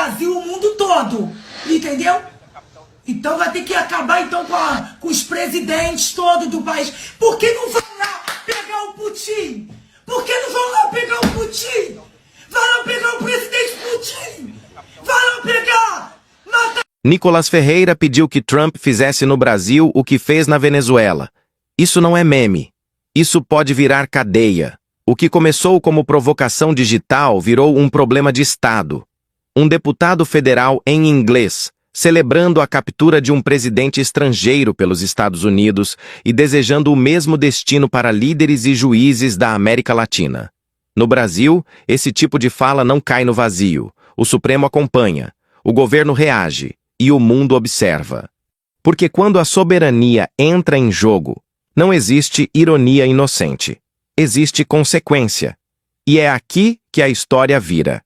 Brasil, o mundo todo, entendeu? Então vai ter que acabar então com os presidentes todos do país. Por que não vão lá pegar o Putin? Por que não vão lá pegar o Putin? Vai lá pegar o presidente Putin! Vai lá pegar! Mata... Nicolas Ferreira pediu que Trump fizesse no Brasil o que fez na Venezuela. Isso não é meme. Isso pode virar cadeia. O que começou como provocação digital virou um problema de Estado. Um deputado federal em inglês, celebrando a captura de um presidente estrangeiro pelos Estados Unidos e desejando o mesmo destino para líderes e juízes da América Latina. No Brasil, esse tipo de fala não cai no vazio. O Supremo acompanha, o governo reage e o mundo observa. Porque quando a soberania entra em jogo, não existe ironia inocente. Existe consequência. E é aqui que a história vira.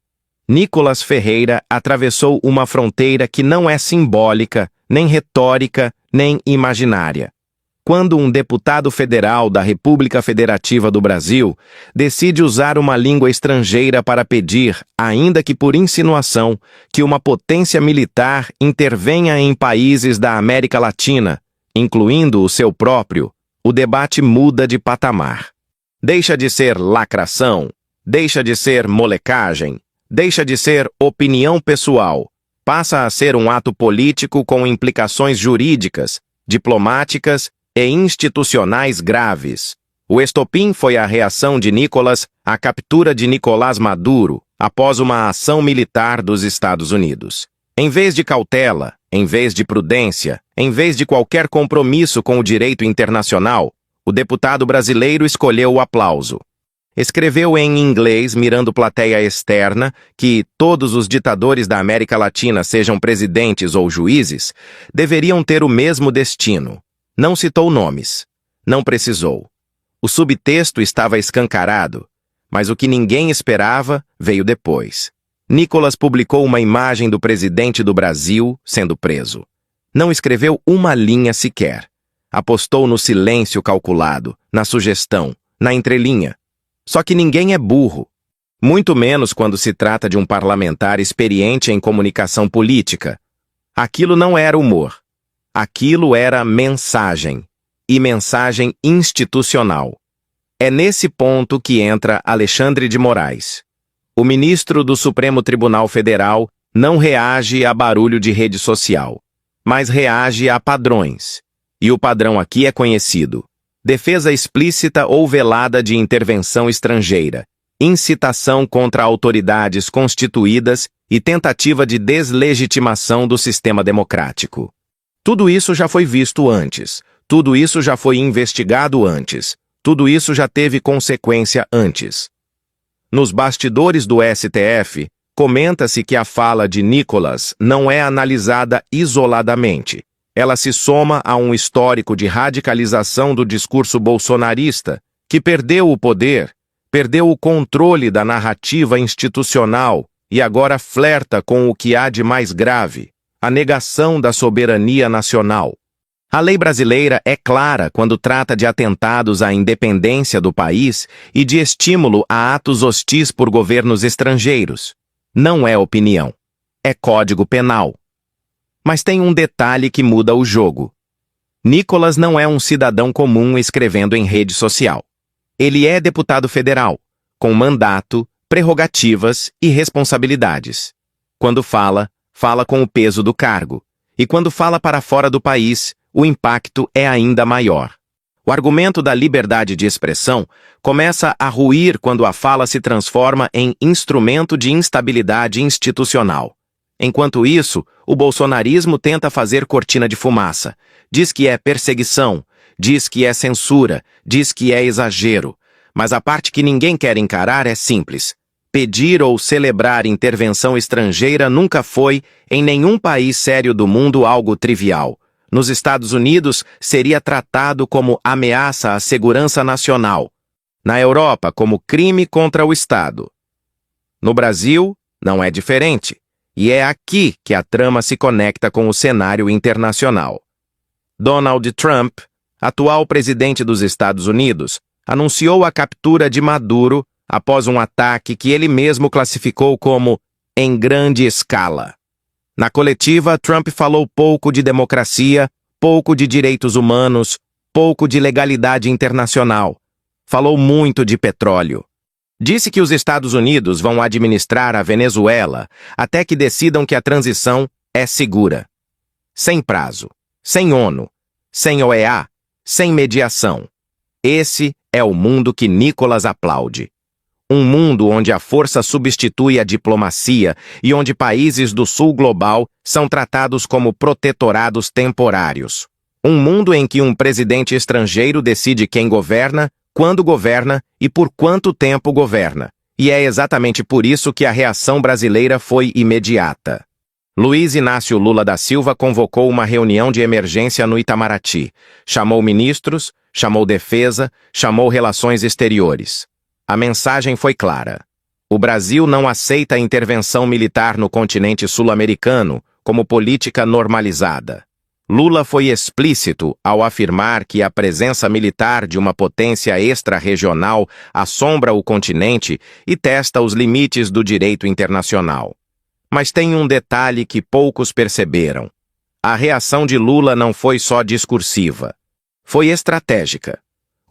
Nicolas Ferreira atravessou uma fronteira que não é simbólica, nem retórica, nem imaginária. Quando um deputado federal da República Federativa do Brasil decide usar uma língua estrangeira para pedir, ainda que por insinuação, que uma potência militar intervenha em países da América Latina, incluindo o seu próprio, o debate muda de patamar. Deixa de ser lacração, deixa de ser molecagem, deixa de ser opinião pessoal, passa a ser um ato político com implicações jurídicas, diplomáticas e institucionais graves. O estopim foi a reação de Nicolas à captura de Nicolás Maduro após uma ação militar dos Estados Unidos. Em vez de cautela, em vez de prudência, em vez de qualquer compromisso com o direito internacional, o deputado brasileiro escolheu o aplauso. Escreveu em inglês, mirando plateia externa, que todos os ditadores da América Latina, sejam presidentes ou juízes, deveriam ter o mesmo destino. Não citou nomes. Não precisou. O subtexto estava escancarado, mas o que ninguém esperava veio depois. Nicolas publicou uma imagem do presidente do Brasil sendo preso. Não escreveu uma linha sequer. Apostou no silêncio calculado, na sugestão, na entrelinha. Só que ninguém é burro. Muito menos quando se trata de um parlamentar experiente em comunicação política. Aquilo não era humor. Aquilo era mensagem. E mensagem institucional. É nesse ponto que entra Alexandre de Moraes. O ministro do Supremo Tribunal Federal não reage a barulho de rede social, mas reage a padrões. E o padrão aqui é conhecido. Defesa explícita ou velada de intervenção estrangeira, incitação contra autoridades constituídas e tentativa de deslegitimação do sistema democrático. Tudo isso já foi visto antes, tudo isso já foi investigado antes, tudo isso já teve consequência antes. Nos bastidores do STF, comenta-se que a fala de Nicolas não é analisada isoladamente. Ela se soma a um histórico de radicalização do discurso bolsonarista, que perdeu o poder, perdeu o controle da narrativa institucional e agora flerta com o que há de mais grave, a negação da soberania nacional. A lei brasileira é clara quando trata de atentados à independência do país e de estímulo a atos hostis por governos estrangeiros. Não é opinião. É Código Penal. Mas tem um detalhe que muda o jogo. Nicolas não é um cidadão comum escrevendo em rede social. Ele é deputado federal, com mandato, prerrogativas e responsabilidades. Quando fala, fala com o peso do cargo. E quando fala para fora do país, o impacto é ainda maior. O argumento da liberdade de expressão começa a ruir quando a fala se transforma em instrumento de instabilidade institucional. Enquanto isso, o bolsonarismo tenta fazer cortina de fumaça. Diz que é perseguição, diz que é censura, diz que é exagero. Mas a parte que ninguém quer encarar é simples. Pedir ou celebrar intervenção estrangeira nunca foi, em nenhum país sério do mundo, algo trivial. Nos Estados Unidos, seria tratado como ameaça à segurança nacional. Na Europa, como crime contra o Estado. No Brasil, não é diferente. E é aqui que a trama se conecta com o cenário internacional. Donald Trump, atual presidente dos Estados Unidos, anunciou a captura de Maduro após um ataque que ele mesmo classificou como em grande escala. Na coletiva, Trump falou pouco de democracia, pouco de direitos humanos, pouco de legalidade internacional. Falou muito de petróleo. Disse que os Estados Unidos vão administrar a Venezuela até que decidam que a transição é segura. Sem prazo, sem ONU, sem OEA, sem mediação. Esse é o mundo que Nicolas aplaude. Um mundo onde a força substitui a diplomacia e onde países do sul global são tratados como protetorados temporários. Um mundo em que um presidente estrangeiro decide quem governa, quando governa e por quanto tempo governa. E é exatamente por isso que a reação brasileira foi imediata. Luiz Inácio Lula da Silva convocou uma reunião de emergência no Itamaraty. Chamou ministros, chamou defesa, chamou relações exteriores. A mensagem foi clara. O Brasil não aceita a intervenção militar no continente sul-americano como política normalizada. Lula foi explícito ao afirmar que a presença militar de uma potência extra-regional assombra o continente e testa os limites do direito internacional. Mas tem um detalhe que poucos perceberam. A reação de Lula não foi só discursiva. Foi estratégica.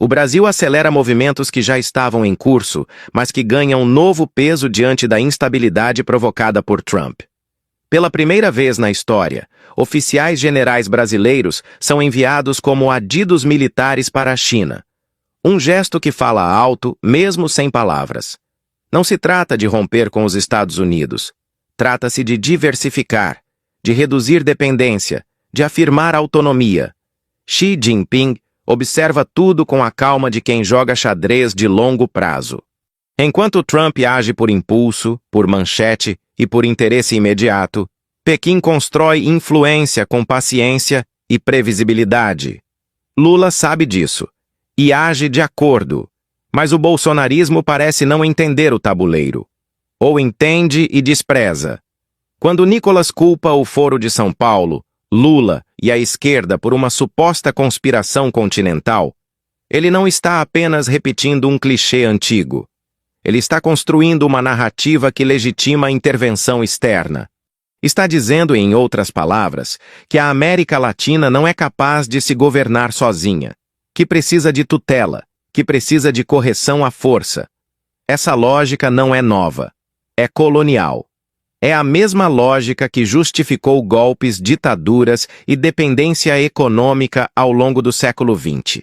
O Brasil acelera movimentos que já estavam em curso, mas que ganham novo peso diante da instabilidade provocada por Trump. Pela primeira vez na história, oficiais generais brasileiros são enviados como adidos militares para a China. Um gesto que fala alto, mesmo sem palavras. Não se trata de romper com os Estados Unidos. Trata-se de diversificar, de reduzir dependência, de afirmar autonomia. Xi Jinping observa tudo com a calma de quem joga xadrez de longo prazo. Enquanto Trump age por impulso, por manchete e por interesse imediato, Pequim constrói influência com paciência e previsibilidade. Lula sabe disso e age de acordo, mas o bolsonarismo parece não entender o tabuleiro. Ou entende e despreza. Quando Nicolas culpa o Foro de São Paulo, Lula e a esquerda por uma suposta conspiração continental, ele não está apenas repetindo um clichê antigo. Ele está construindo uma narrativa que legitima a intervenção externa. Está dizendo, em outras palavras, que a América Latina não é capaz de se governar sozinha, que precisa de tutela, que precisa de correção à força. Essa lógica não é nova, é colonial. É a mesma lógica que justificou golpes, ditaduras e dependência econômica ao longo do século XX.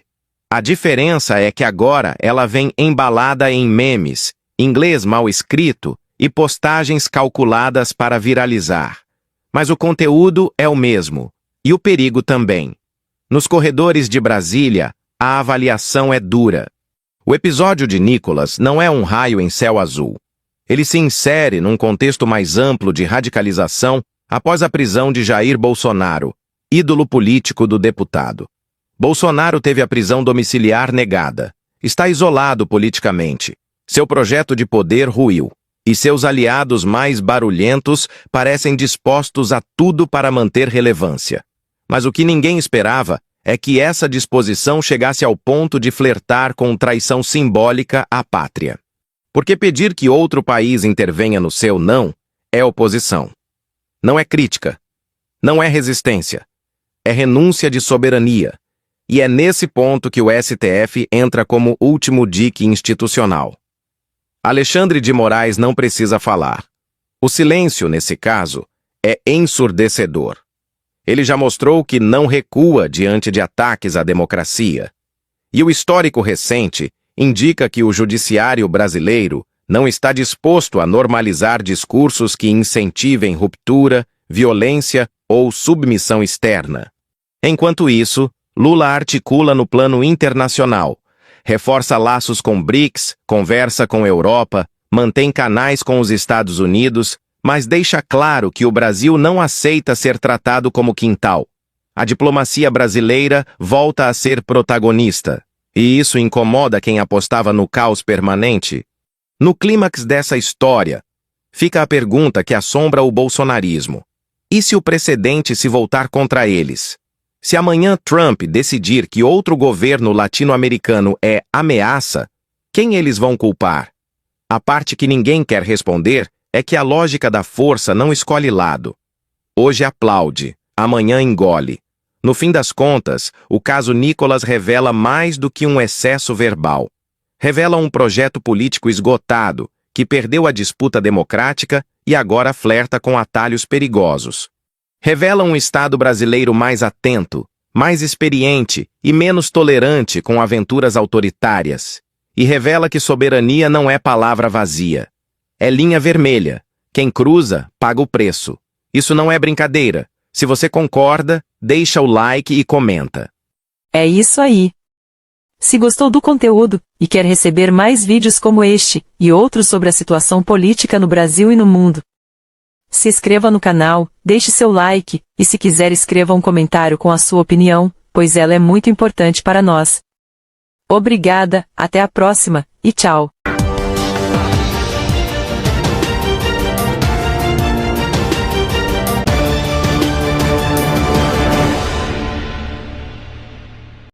A diferença é que agora ela vem embalada em memes, inglês mal escrito e postagens calculadas para viralizar. Mas o conteúdo é o mesmo, e o perigo também. Nos corredores de Brasília, a avaliação é dura. O episódio de Nicolas não é um raio em céu azul. Ele se insere num contexto mais amplo de radicalização após a prisão de Jair Bolsonaro, ídolo político do deputado. Bolsonaro teve a prisão domiciliar negada. Está isolado politicamente. Seu projeto de poder ruiu. E seus aliados mais barulhentos parecem dispostos a tudo para manter relevância. Mas o que ninguém esperava é que essa disposição chegasse ao ponto de flertar com traição simbólica à pátria. Porque pedir que outro país intervenha no seu não é oposição. Não é crítica. Não é resistência. É renúncia de soberania. E é nesse ponto que o STF entra como último dique institucional. Alexandre de Moraes não precisa falar. O silêncio, nesse caso, é ensurdecedor. Ele já mostrou que não recua diante de ataques à democracia. E o histórico recente indica que o judiciário brasileiro não está disposto a normalizar discursos que incentivem ruptura, violência ou submissão externa. Enquanto isso, Lula articula no plano internacional, reforça laços com BRICS, conversa com a Europa, mantém canais com os Estados Unidos, mas deixa claro que o Brasil não aceita ser tratado como quintal. A diplomacia brasileira volta a ser protagonista. E isso incomoda quem apostava no caos permanente. No clímax dessa história, fica a pergunta que assombra o bolsonarismo. E se o precedente se voltar contra eles? Se amanhã Trump decidir que outro governo latino-americano é ameaça, quem eles vão culpar? A parte que ninguém quer responder é que a lógica da força não escolhe lado. Hoje aplaude, amanhã engole. No fim das contas, o caso Nicolas revela mais do que um excesso verbal. Revela um projeto político esgotado, que perdeu a disputa democrática e agora flerta com atalhos perigosos. Revela um Estado brasileiro mais atento, mais experiente e menos tolerante com aventuras autoritárias. E revela que soberania não é palavra vazia. É linha vermelha. Quem cruza, paga o preço. Isso não é brincadeira. Se você concorda, deixa o like e comenta. É isso aí. Se gostou do conteúdo e quer receber mais vídeos como este e outros sobre a situação política no Brasil e no mundo, se inscreva no canal, deixe seu like e se quiser escreva um comentário com a sua opinião, pois ela é muito importante para nós. Obrigada, até a próxima e tchau.